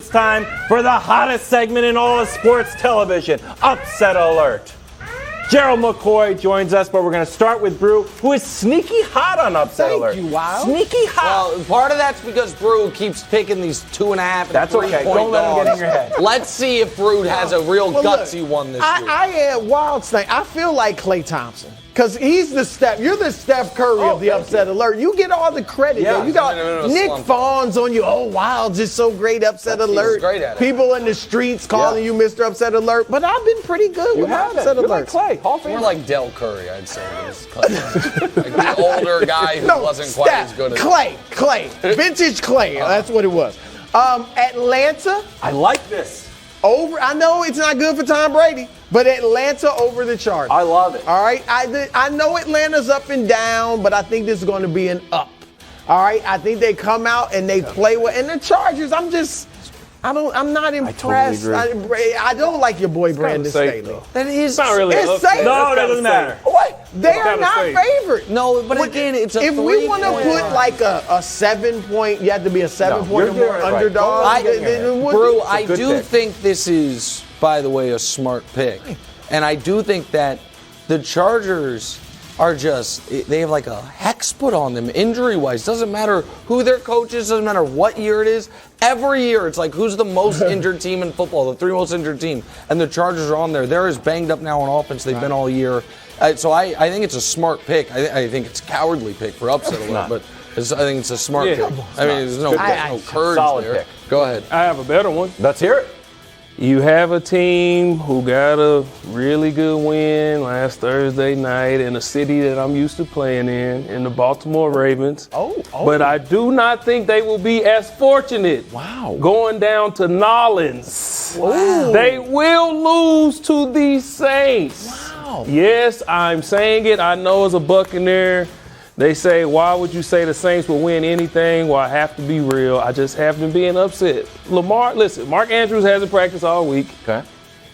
it's time for the hottest segment in all of sports television, Upset Alert. Gerald McCoy joins us, but we're going to start with Brew, who is sneaky hot on Upset Alert. Thank you, Wild. Sneaky hot. Well, part of that's because Brew keeps picking these 2.5 and That's 3 okay. point Don't let him get in dogs. your head. Let's see if Brew has a real gutsy look, one this week. I am Wild Snake. I feel like Klay Thompson. Because he's you're the Steph Curry of the Upset Alert. You get all the credit. Yeah. There. You got Nick slump. Fawns on you. Oh, Wilds is so great, Upset Alert. great at it. People in the streets calling you Mr. Upset Alert. But I've been pretty good with my Upset You're Alert. like Clay. Hall of More Famer. like Del Curry, I'd say. Like the older guy who wasn't quite as good as Clay. Vintage Clay. That's what it was. Atlanta. I like this. I know it's not good for Tom Brady, but Atlanta over the Chargers. I love it. All right, I know Atlanta's up and down, but I think this is going to be an up. All right, I think they come out and they play well. And the Chargers, I'm not impressed. agree. I don't like your boy Brandon safe, Staley. that is. It's not really It's an upset. safe. No, that It's doesn't kinda matter. safe. What? They are kinda not safe. favored. No, but again, it's a if we want to 3-point put like a 7-point, you have to be a 7-point you're or more right. underdog. Don't let it get in your then head. what- Brew, a I good do pick. think this is, by the way, a smart pick. And I do think that the Chargers are they have like a hex put on them injury-wise. Doesn't matter who their coach is, doesn't matter what year it is. Every year it's like, who's the most injured team in football, the 3 most injured team. And the Chargers are on there. They're as banged up now on offense they've been all year. So I think it's a smart pick. I think it's a cowardly pick for upset alert, but I think it's a smart pick. I mean, there's no courage Solid there. pick. Go ahead. I have a better one. Let's hear it. You have a team who got a really good win last Thursday night in a city that I'm used to playing in the Baltimore Ravens. But I do not think they will be as fortunate going down to Nolens. Wow. They will lose to the Saints. Wow. Yes, I'm saying it. I know as a Buccaneer, they say, why would you say the Saints will win anything? Well, I have to be real. I just have been being upset. Mark Andrews hasn't practiced all week. Okay.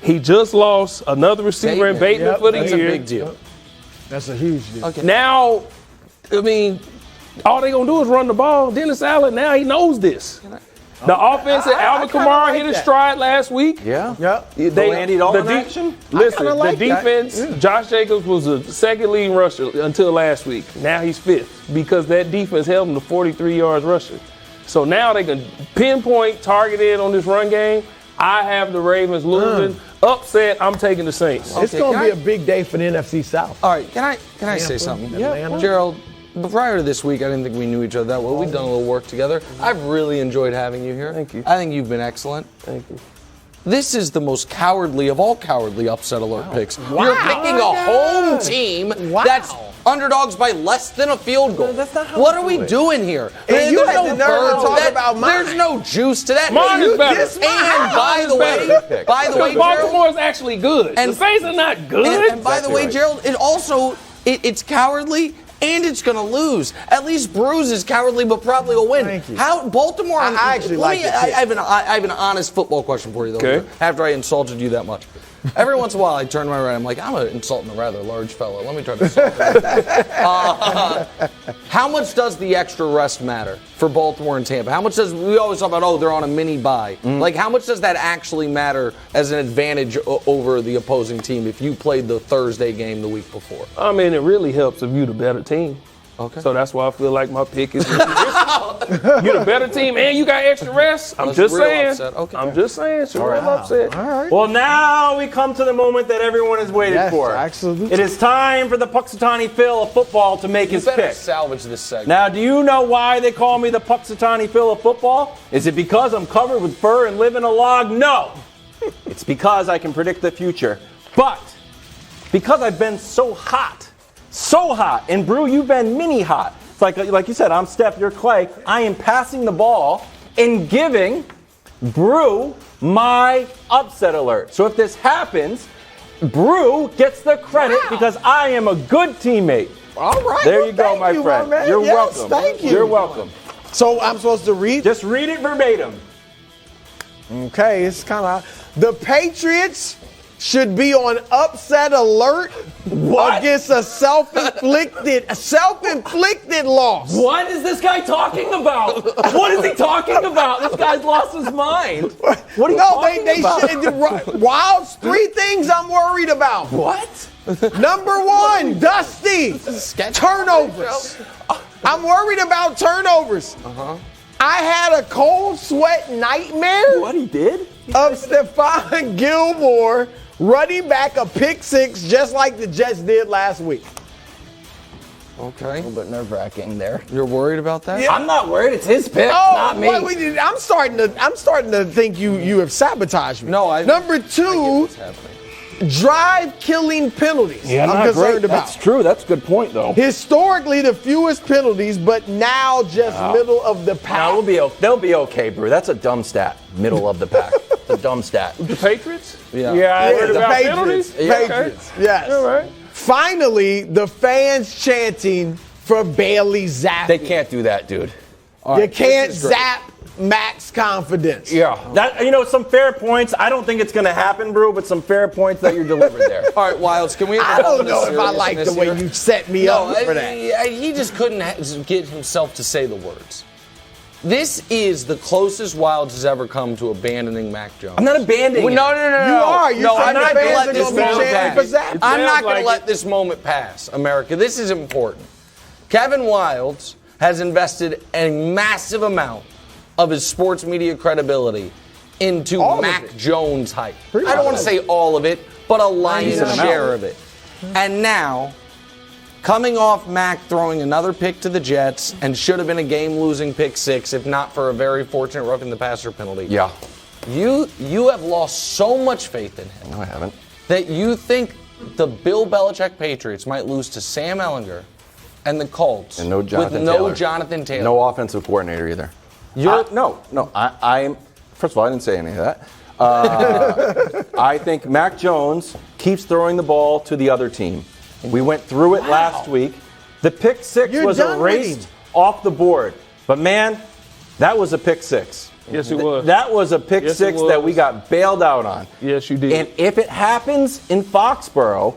He just lost another receiver in Bateman for the That's year. a big deal. That's a huge deal. Okay. Now, I mean, all they going to do is run the ball. Dennis Allen, now he knows this. The offense, Alvin kinda Kamara like hit his that. stride last week. Yeah. Yep. The Andy Dalton action? Listen, kinda like the that. defense, Yeah. Josh Jacobs was the second leading rusher until last week. Now he's fifth because that defense held him to 43 yards rushing. So now they can pinpoint, target in on this run game. I have the Ravens losing. Upset, I'm taking the Saints. It's Okay, going to can be I- a big day for the NFC South. All right, can I say something? Atlanta. Gerald, prior to this week, I didn't think we knew each other that well. We've done a little work together. I've really enjoyed having you here. Thank you. I think you've been excellent. Thank you. This is the most cowardly of all cowardly upset alert picks. You're picking a home team that's underdogs by less than a field goal. That's not how what we are we do it. doing here? And you There's had the nerve to talk about mine. There's no juice to that. Mine is better. This And by the way, pick. Gerald, Baltimore is actually good. And- the Saints are not good. and by the way, right. Gerald, it's cowardly and it's going to lose. At least Bruce is cowardly, but probably will win. Thank you. How Baltimore? I actually like the pick. I have an honest football question for you, though. Okay. After I insulted you that much, every once in a while I turn my right. I'm like, I'm insulting a rather large fella. Let me try to insult him. How much does the extra rest matter for Baltimore and Tampa? How much does we always talk about? Oh, they're on a mini bye. Like, how much does that actually matter as an advantage over the opposing team if you played the Thursday game the week before? I mean, it really helps if you're the better team. Okay. So that's why I feel like my pick is. You're the better team, and you got extra rest. I'm That's just real saying. upset. Okay. I'm just saying. So real upset. All right. Well, now we come to the moment that everyone has waited Yes, for. absolutely. It is time for the Puxatawny Phil of football to make You his better pick. salvage this segment. Now, do you know why they call me the Puxatawny Phil of football? Is it because I'm covered with fur and live in a log? No. It's because I can predict the future. But because I've been so hot, and Brew, you've been mini hot. It's like you said, I'm Steph, you're Clay. I am passing the ball and giving Brew my upset alert. So if this happens, Brew gets the credit because I am a good teammate. All right. There well, you go, thank my you, friend. man. You're Yes, welcome. Thank you. You're welcome. So I'm supposed to read? Just read it verbatim. Okay, it's kind of the Patriots should be on upset alert against a self-inflicted loss. What is this guy talking about? What is he talking about? This guy's lost his mind. What are you talking about? Wilds, 3 things I'm worried about. What? Number 1, Dusty, turnovers. I'm worried about turnovers. I had a cold sweat nightmare What he did? of Stephon Gilmore running back a pick 6 just like the Jets did last week. Okay. But nerve-wracking there. You're worried about that? Yeah. I'm not worried. It's his pick, not me. I'm starting to think you have sabotaged me. No, Number 2, drive-killing penalties. Yeah, I'm not concerned great. about. That's true. That's a good point, though. Historically, the fewest penalties, but now just middle of the pack. No, they'll be okay, Brew. That's a dumb stat. Middle of the pack. It's a dumb stat. The Patriots? Yeah. Yeah, Yeah, the about Patriots. penalties? Yeah. Patriots. Yes. All right. Finally, the fans chanting for Bailey Zappi. They can't do that, dude. You can't zap Max confidence. Yeah. Some fair points. I don't think it's going to happen, Brew, but some fair points that you're delivered there. All right, Wilds, can we I don't know if I like the way you you set me up for that. He just couldn't get himself to say the words. This is the closest Wilds has ever come to abandoning Mac Jones. I'm not abandoning No, it. no, no, no. You are. You're No, saying I'm the not going to fans let are this gonna be moment chanting pass. for Zappi. I'm not sounds going to like let it. this moment pass, America. This is important. Kevin Wildes has invested a massive amount of his sports media credibility into All of Mac it. Jones hype. Pretty I don't much. want to say all of it, but a lion's Decent share amount. of it. And now, coming off Mac throwing another pick to the Jets and should have been a game-losing pick 6 if not for a very fortunate roughing the passer penalty. Yeah. You have lost so much faith in him No, I haven't. that you think the Bill Belichick Patriots might lose to Sam Ehlinger and the Colts And no Jonathan with no Taylor. Jonathan Taylor. No offensive coordinator either. No. I'm. First of all, I didn't say any of that. I think Mac Jones keeps throwing the ball to the other team. We went through it last week. The pick 6 You're was done with erased him. off the board. But man, that was a pick 6. Yes, it was. That was a pick Yes, it 6 that we was. got bailed out on. Yes, you did. And if it happens in Foxborough,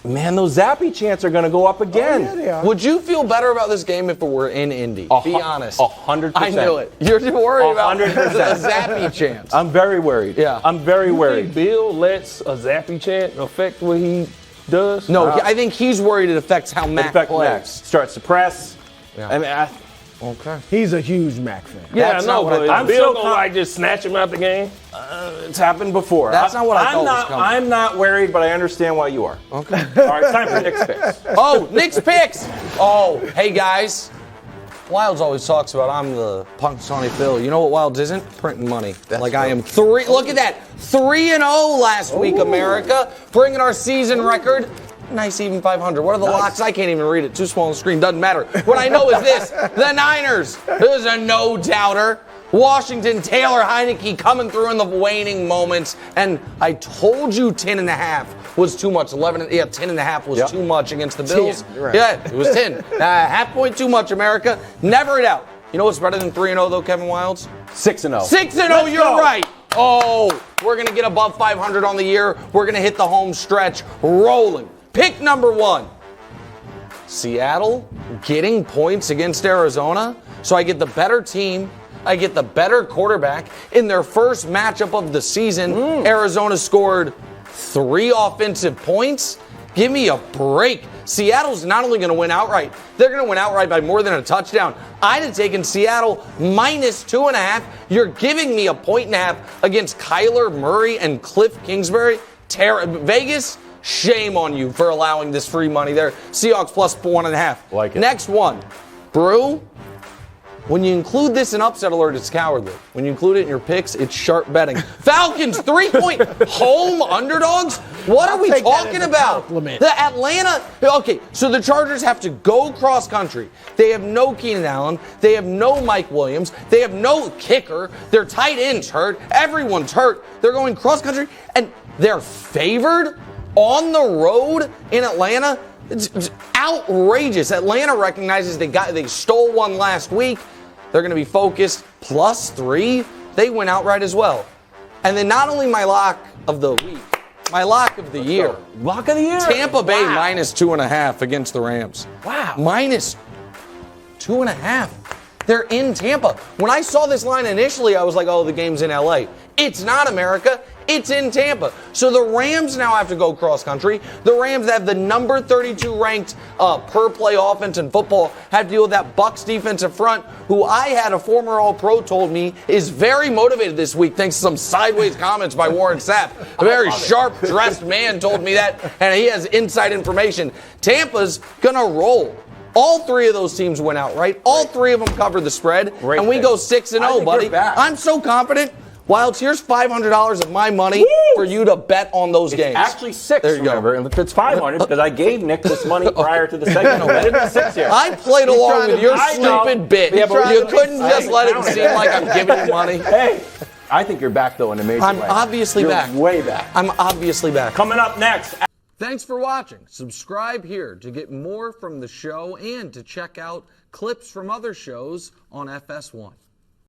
man, those Zappi chants are going to go up again. Yeah, they are. Would you feel better about this game if it were in Indy? Be honest. 100%. I knew it. You're worried about 100%. the Zappy chance. I'm very worried. Yeah. I'm very You think worried. Bill lets a Zappy chant affect what he does? No, I think he's worried it affects how In Mac fact, plays. Max starts to press. Yeah. I mean, Okay. He's a huge Mac fan. Yeah, That's I know, not what I but thought. is Bill I'm gonna so like just snatch him out the game? it's happened before. That's not what I thought was coming. I'm not worried, but I understand why you are. Okay. All right, it's time for Nick's picks. Oh, Nick's picks. Oh, hey guys. Wildes always talks about I'm the Punxsutawney Phil. You know what Wildes isn't? Printing money. Like I am 3. Look at that. 3-0 last week, America. Bringing our season record. Nice even 500. What are the locks? I can't even read it. Too small on the screen. Doesn't matter. What I know is this. The Niners. There's a no-doubter. Washington, Taylor Heineke coming through in the waning moments. And I told you 10.5 was too much. 10.5 was too much against the Bills. 10, right. Yeah, it was 10. Half point too much, America. Never it out. You know what's better than 3-0 though, Kevin Wildes? 6-0. 6-0, you're right. Oh, we're going to get above 500 on the year. We're going to hit the home stretch rolling. Pick number 1. Seattle getting points against Arizona. So I get the better team. I get the better quarterback. In their first matchup of the season, Arizona scored 3 offensive points. Give me a break. Seattle's not only going to win outright, they're going to win outright by more than a touchdown. I'd have taken Seattle minus 2.5. You're giving me a 1.5 against Kyler Murray and Cliff Kingsbury. Vegas, shame on you for allowing this free money there. Seahawks plus 1.5. Like it. Next one. Brew. When you include this in upset alert, it's cowardly. When you include it in your picks, it's sharp betting. Falcons, 3-point home underdogs? What are we take that talking as a about? compliment. The Atlanta, okay, so the Chargers have to go cross country. They have no Keenan Allen. They have no Mike Williams. They have no kicker. Their tight end's hurt. Everyone's hurt. They're going cross country, and they're favored on the road in Atlanta. It's outrageous. Atlanta recognizes they stole one last week. They're going to be focused. Plus 3. They win outright as well. And then not only my lock of the week, My lock of the year. Lock of the year. Tampa Bay Wow. minus 2.5 against the Rams. Wow. Minus 2.5. They're in Tampa. When I saw this line initially, I was like, oh, the game's in LA. It's not America. It's in Tampa. So the Rams now have to go cross country. The Rams have the number 32 ranked per play offense in football, have to deal with that Bucs defensive front, who I had a former All-Pro told me is very motivated this week thanks to some sideways comments by Warren Sapp. A very sharp-dressed man told me that, and he has inside information. Tampa's going to roll. All three of those teams went out, right? All three of them covered the spread, and we go 6-0, buddy. I'm so confident. Wildes, here's $500 of my money for you to bet on those games. Actually 6, There you remember. go. And if it's 500, because I gave Nick this money prior to the segment. Bet it at 6 here. I played along trying with to your I know. stupid bit. Yeah, but You you couldn't just let it seem like I'm giving you money. Hey, I think you're back, though, in a major I'm way. obviously You're back. way back. I'm obviously back. Coming up next. Thanks for watching. Subscribe here to get more from the show and to check out clips from other shows on FS1.